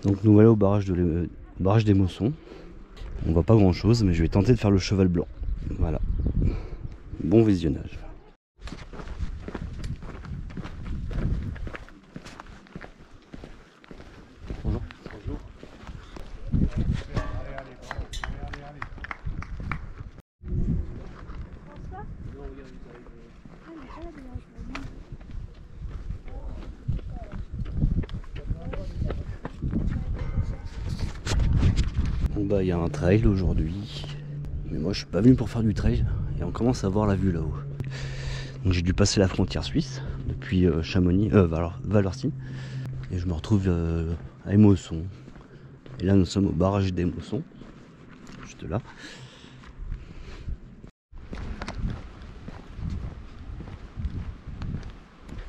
Donc nous voilà au barrage des Mossons. On voit pas grand chose, mais je vais tenter de faire le cheval blanc. Voilà. Bon visionnage. Bonjour. Bonjour. Bon bah il y a un trail aujourd'hui, mais moi je suis pas venu pour faire du trail et on commence à voir la vue là-haut. Donc j'ai dû passer la frontière suisse depuis Chamonix, Valorcine, et je me retrouve à Émosson. Et là nous sommes au barrage d'Émosson, juste là.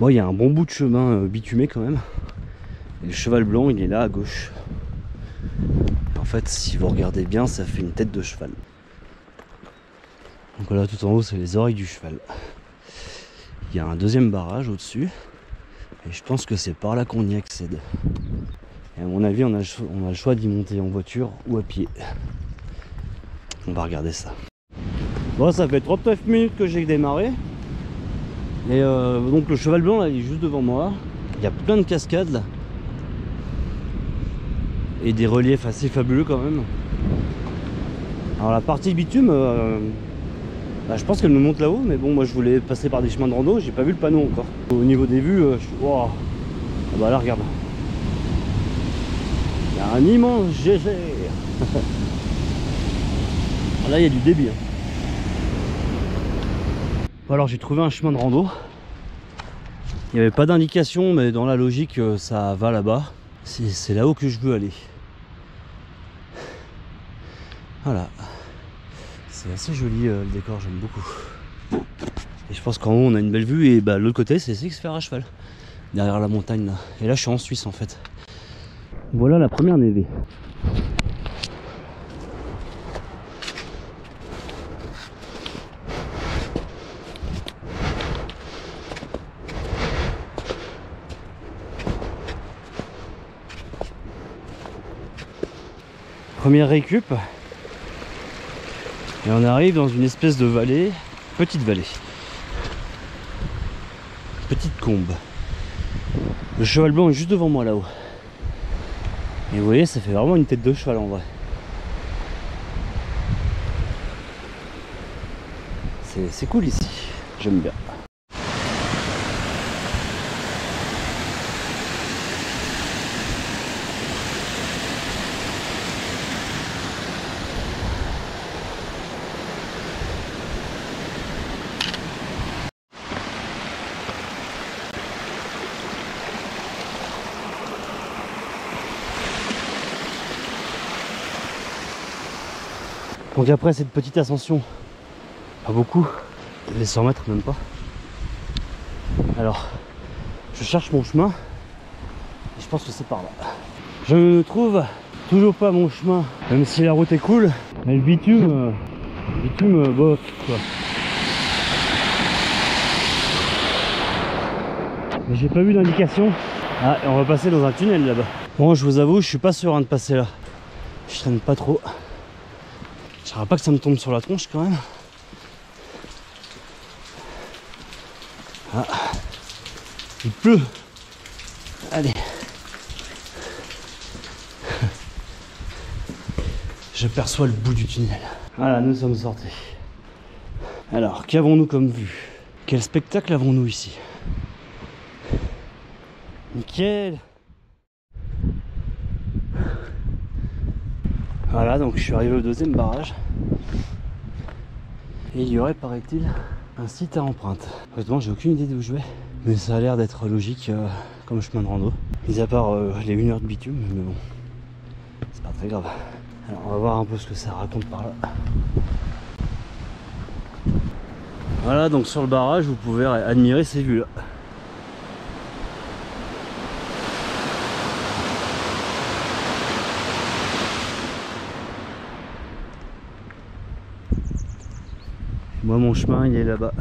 Bon il y a un bon bout de chemin bitumé quand même, et le cheval blanc il est là à gauche. En fait, si vous regardez bien, ça fait une tête de cheval. Donc là, tout en haut, c'est les oreilles du cheval. Il y a un deuxième barrage au-dessus. Et je pense que c'est par là qu'on y accède. Et à mon avis, on a le choix d'y monter en voiture ou à pied. On va regarder ça. Bon, ça fait 39 minutes que j'ai démarré. Et donc le cheval blanc, là, il est juste devant moi. Il y a plein de cascades, là. Et des reliefs assez fabuleux quand même. Alors la partie bitume, je pense qu'elle nous monte là-haut, mais bon moi je voulais passer par des chemins de rando, j'ai pas vu le panneau encore. Au niveau des vues, wow. Ah bah là regarde. Il y a un immense GG. Là il y a du débit. Bon, alors j'ai trouvé un chemin de rando. Il n'y avait pas d'indication, mais dans la logique ça va là-bas. C'est là-haut que je veux aller. Voilà. C'est assez joli le décor, j'aime beaucoup. Et je pense qu'en haut on a une belle vue et bah, l'autre côté c'est Sixfer à cheval. Derrière la montagne là. Et là je suis en Suisse en fait. Voilà la première névée. Première récup. Et on arrive dans une espèce de vallée, petite vallée. Petite combe. Le cheval blanc est juste devant moi là-haut. Et vous voyez, ça fait vraiment une tête de cheval en vrai. C'est cool ici, j'aime bien. Donc après cette petite ascension, pas beaucoup, les 100 mètres même pas. Alors, je cherche mon chemin et je pense que c'est par là. Je ne trouve toujours pas mon chemin, même si la route est cool. Mais le bitume, bof quoi. Mais j'ai pas vu d'indication. Ah, et on va passer dans un tunnel là-bas. Bon, je vous avoue, je suis pas serein de passer là. Je traîne pas trop. Je dirais pas que ça me tombe sur la tronche quand même. Ah, il pleut. Allez. Je perçois le bout du tunnel. Voilà, nous sommes sortis. Alors, qu'avons-nous comme vue? Quel spectacle avons-nous ici? Nickel. Voilà, donc je suis arrivé au deuxième barrage. Et il y aurait, paraît-il, un site à empreinte. Honnêtement, j'ai aucune idée d'où je vais. Mais ça a l'air d'être logique comme chemin de rando. Mis à part les 1 heure de bitume, mais bon, c'est pas très grave. Alors on va voir un peu ce que ça raconte par là. Voilà, donc sur le barrage, vous pouvez admirer ces vues là. Moi mon chemin il est là-bas,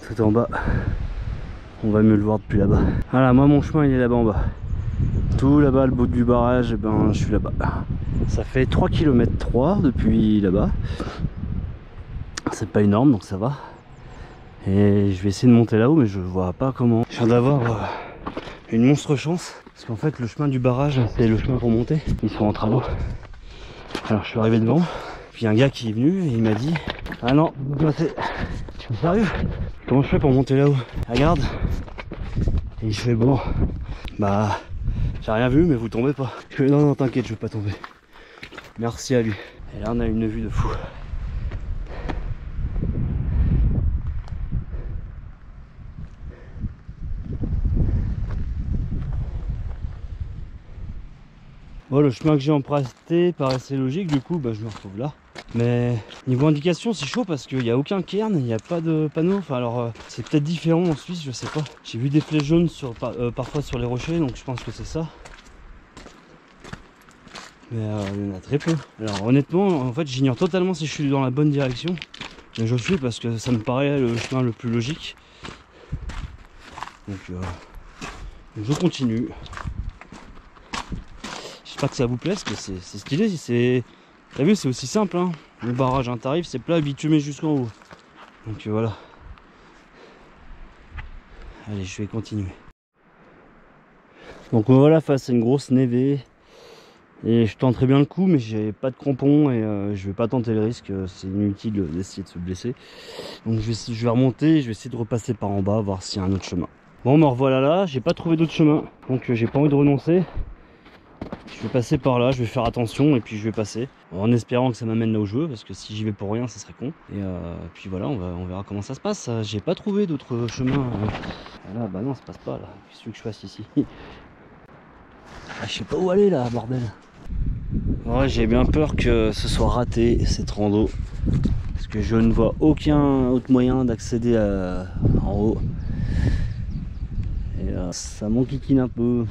tout en bas. On va mieux le voir depuis là-bas. Voilà, moi mon chemin il est là-bas en bas. Tout là-bas, le bout du barrage, et ben je suis là-bas. Ça fait 3 km 3 depuis là-bas. C'est pas énorme donc ça va. Et je vais essayer de monter là-haut mais je vois pas comment. Je viens d'avoir une monstre chance. Parce qu'en fait le chemin du barrage c'est le chemin pour monter. Ils sont en travaux. Alors je suis arrivé devant. Puis un gars qui est venu et il m'a dit: ah non, vous passez. Tu es sérieux? Comment je fais pour monter là-haut? Regarde. Et je fais bon. Bah j'ai rien vu mais vous tombez pas. Je fais non t'inquiète je vais pas tomber. Merci à lui. Et là on a une vue de fou. Bon, le chemin que j'ai emprunté paraissait logique, du coup bah, je me retrouve là. Mais niveau indication c'est chaud parce qu'il n'y a aucun cairn, il n'y a pas de panneau. Enfin alors c'est peut-être différent en Suisse, je sais pas. J'ai vu des flèches jaunes parfois sur les rochers, donc je pense que c'est ça. Mais il y en a très peu. Alors honnêtement, en fait j'ignore totalement si je suis dans la bonne direction. Mais je suis parce que ça me paraît le chemin le plus logique. Donc je continue. J'espère que ça vous plaît, parce que c'est stylé. T'as vu, c'est aussi simple, hein. Le barrage, un tarif, c'est plat, bitumé jusqu'en haut. Donc voilà. Allez, je vais continuer. Donc voilà, face à une grosse névée. Et je tenterai bien le coup, mais j'ai pas de crampons et je vais pas tenter le risque. C'est inutile d'essayer de se blesser. Donc je vais remonter, je vais essayer de repasser par en bas, voir s'il y a un autre chemin. Bon, me revoilà là, j'ai pas trouvé d'autre chemin. Donc j'ai pas envie de renoncer. Je vais passer par là, je vais faire attention et puis je vais passer en espérant que ça m'amène là où je veux, parce que si j'y vais pour rien ça serait con. Et puis voilà, on verra comment ça se passe. J'ai pas trouvé d'autre chemin. Là bah non, ça passe pas là. Qu'est-ce que je fasse ici? Ah, je sais pas où aller là, bordel. Ouais, j'ai bien peur que ce soit raté cette rando, parce que je ne vois aucun autre moyen d'accéder en haut. Et ça m'enquiquine un peu.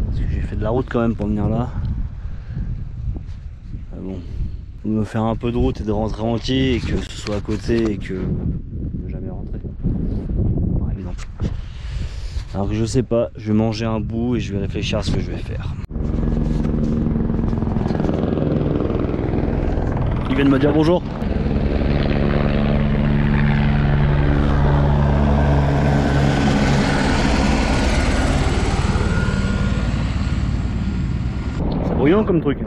Parce que j'ai fait de la route quand même pour venir là. Ah bon, faut me faire un peu de route et de rentrer entier et que ce soit à côté et que ne jamais rentrer. Par exemple. Alors que je sais pas, je vais manger un bout et je vais réfléchir à ce que je vais faire. Ils viennent me dire bonjour. Bruyant comme truc.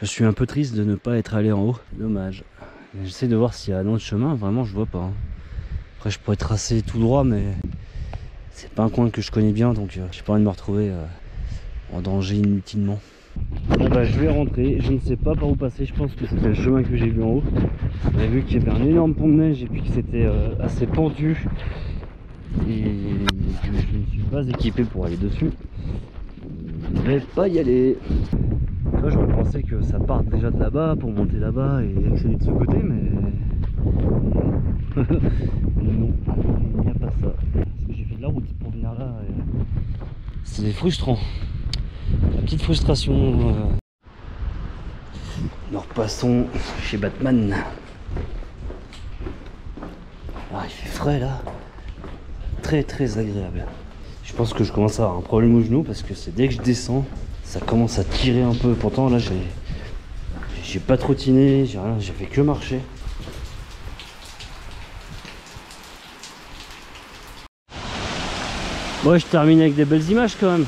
Je suis un peu triste de ne pas être allé en haut, dommage. J'essaie de voir s'il y a un autre chemin, vraiment je vois pas. Après je pourrais tracer tout droit mais c'est pas un coin que je connais bien donc j'ai pas envie de me retrouver en danger inutilement. Bon bah je vais rentrer, je ne sais pas par où passer, je pense que c'était le chemin que j'ai vu en haut. J'avais vu qu'il y avait un énorme pont de neige et puis que c'était assez pentu et que je ne suis pas équipé pour aller dessus. Je vais pas y aller. J'aurais pensé que ça parte déjà de là-bas pour monter là-bas et accéder de ce côté, mais non, il n'y a pas ça. Parce que j'ai fait de la route pour venir là. C'est frustrant. La petite frustration. Nous repassons chez Batman. Ah, il fait frais là. Très très agréable. Je pense que je commence à avoir un problème au genou parce que c'est dès que je descends, ça commence à tirer un peu. Pourtant là j'ai pas trottiné, j'ai rien, j'ai fait que marcher. Bon, je termine avec des belles images quand même.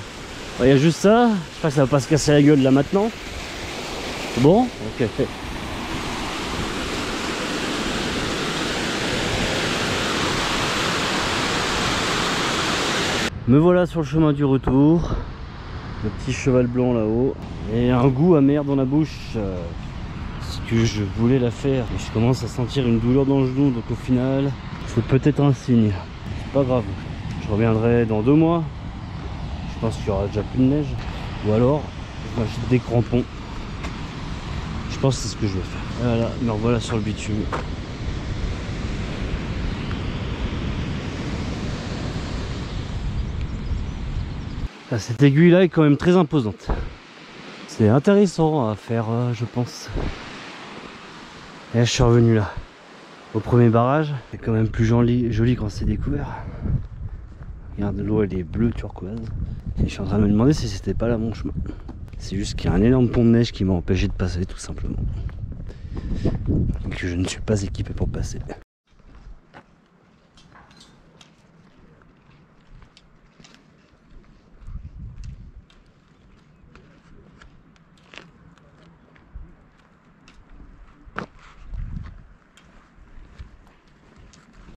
Il y a juste ça, j'espère que ça va pas se casser la gueule là maintenant. Bon, ok. Me voilà sur le chemin du retour. Le petit cheval blanc là-haut. Et un goût amer dans la bouche. Parce que je voulais la faire. Et je commence à sentir une douleur dans le genou. Donc au final, c'est peut-être un signe. C'est pas grave. Je reviendrai dans 2 mois. Je pense qu'il y aura déjà plus de neige. Ou alors, je m'achète des crampons. Je pense que c'est ce que je vais faire. Voilà, me revoilà sur le bitume. Cette aiguille là est quand même très imposante. C'est intéressant à faire je pense. Et là je suis revenu là, au premier barrage. C'est quand même plus joli quand c'est découvert. Regarde, l'eau elle est bleue turquoise. Et je suis en train de me demander si c'était pas là mon chemin. C'est juste qu'il y a un énorme pont de neige qui m'a empêché de passer tout simplement. Et que je ne suis pas équipé pour passer.